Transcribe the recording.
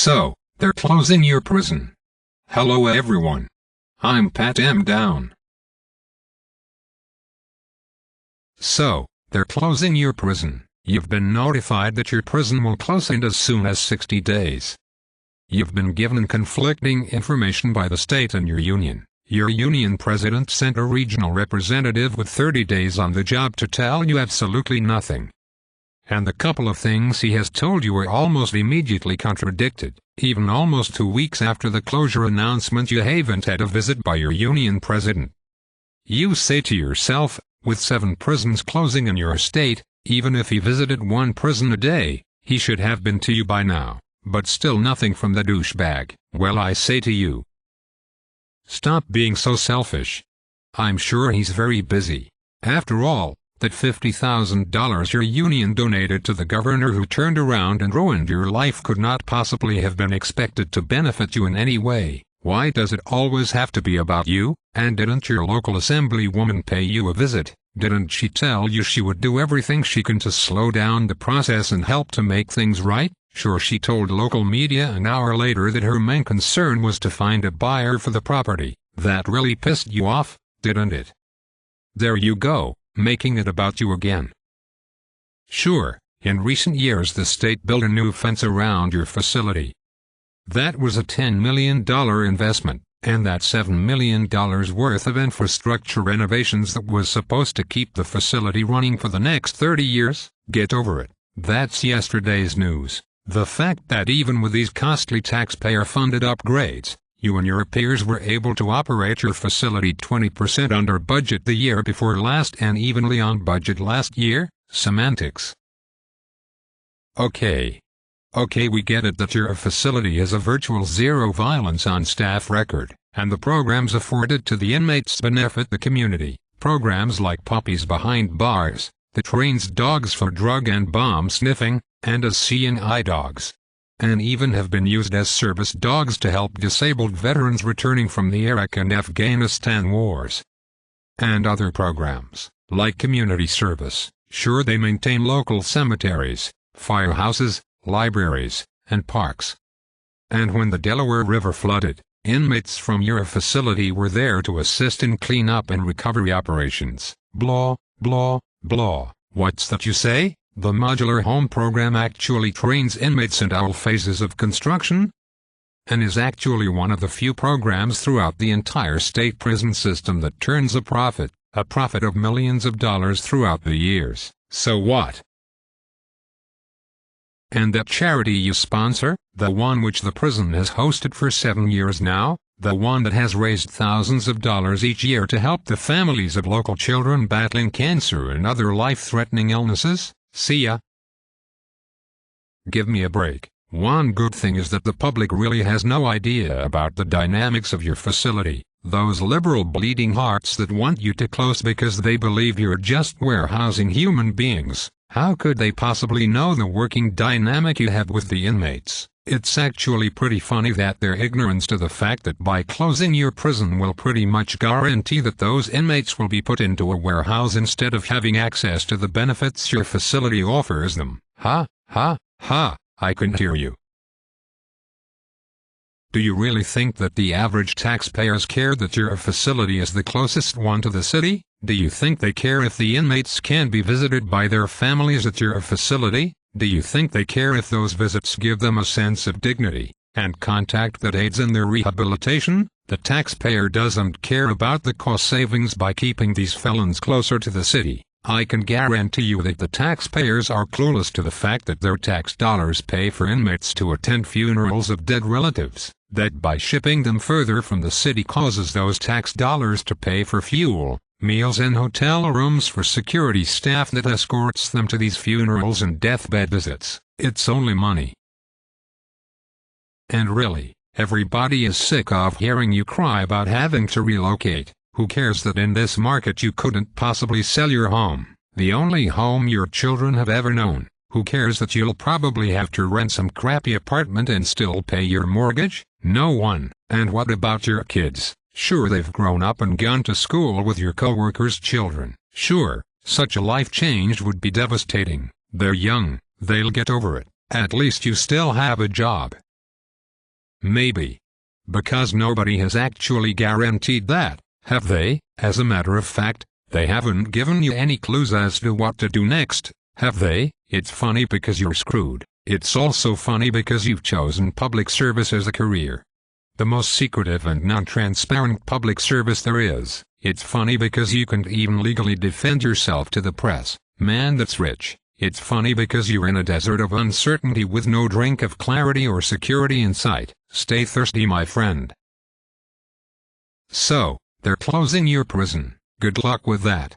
So, they're closing your prison. Hello everyone. I'm Pat M. Down. So, they're closing your prison. You've been notified that your prison will close in as soon as 60 days. You've been given conflicting information by the state and your union. Your union president sent a regional representative with 30 days on the job to tell you absolutely nothing. And the couple of things he has told you are almost immediately contradicted. Even almost 2 weeks after the closure announcement, you haven't had a visit by your union president. You say to yourself, with 7 prisons closing in your state, even if he visited 1 prison a day, he should have been to you by now. But still nothing from the douchebag. Well, I say to you, stop being so selfish. I'm sure he's very busy. After all, that $50,000 your union donated to the governor who turned around and ruined your life could not possibly have been expected to benefit you in any way. Why does it always have to be about you? And didn't your local assemblywoman pay you a visit? Didn't she tell you she would do everything she can to slow down the process and help to make things right? Sure, she told local media an hour later that her main concern was to find a buyer for the property. That really pissed you off, didn't it? There you go, making it about you again. Sure, in recent years the state built a new fence around your facility. That was a $10 million investment, and that $7 million worth of infrastructure renovations that was supposed to keep the facility running for the next 30 years. Get over it. That's yesterday's news. The fact that even with these costly taxpayer-funded upgrades, you and your peers were able to operate your facility 20% under budget the year before last and evenly on budget last year? Semantics. Okay, we get it that your facility has a virtual zero violence on staff record, and the programs afforded to the inmates benefit the community. Programs like Puppies Behind Bars, that trains dogs for drug and bomb sniffing, and as seeing eye dogs, and even have been used as service dogs to help disabled veterans returning from the Iraq and Afghanistan wars. And other programs, like community service. Sure, they maintain local cemeteries, firehouses, libraries, and parks. And when the Delaware River flooded, inmates from your facility were there to assist in cleanup and recovery operations. Blah, blah, blah. What's that you say? The Modular Home Program actually trains inmates in all phases of construction, and is actually one of the few programs throughout the entire state prison system that turns a profit of millions of dollars throughout the years. So what? And that charity you sponsor, the one which the prison has hosted for 7 years now, the one that has raised thousands of dollars each year to help the families of local children battling cancer and other life-threatening illnesses? See ya. Give me a break. One good thing is that the public really has no idea about the dynamics of your facility. Those liberal bleeding hearts that want you to close because they believe you're just warehousing human beings. How could they possibly know the working dynamic you have with the inmates? It's actually pretty funny that their ignorance to the fact that by closing your prison will pretty much guarantee that those inmates will be put into a warehouse instead of having access to the benefits your facility offers them. Ha, ha, ha, I can hear you. Do you really think that the average taxpayers care that your facility is the closest one to the city? Do you think they care if the inmates can be visited by their families at your facility? Do you think they care if those visits give them a sense of dignity and contact that aids in their rehabilitation? The taxpayer doesn't care about the cost savings by keeping these felons closer to the city. I can guarantee you that the taxpayers are clueless to the fact that their tax dollars pay for inmates to attend funerals of dead relatives, that by shipping them further from the city causes those tax dollars to pay for fuel, meals and hotel rooms for security staff that escorts them to these funerals and deathbed visits. It's only money. And really, everybody is sick of hearing you cry about having to relocate. Who cares that in this market you couldn't possibly sell your home, the only home your children have ever known? Who cares that you'll probably have to rent some crappy apartment and still pay your mortgage? No one. And what about your kids? Sure, they've grown up and gone to school with your coworkers' children. Sure, such a life change would be devastating. They're young, they'll get over it. At least you still have a job. Maybe. Because nobody has actually guaranteed that, have they? As a matter of fact, they haven't given you any clues as to what to do next, have they? It's funny because you're screwed. It's also funny because you've chosen public service as a career. The most secretive and non-transparent public service there is. It's funny because you can't even legally defend yourself to the press. Man, that's rich. It's funny because you're in a desert of uncertainty with no drink of clarity or security in sight. Stay thirsty, my friend. So, they're closing your prison. Good luck with that.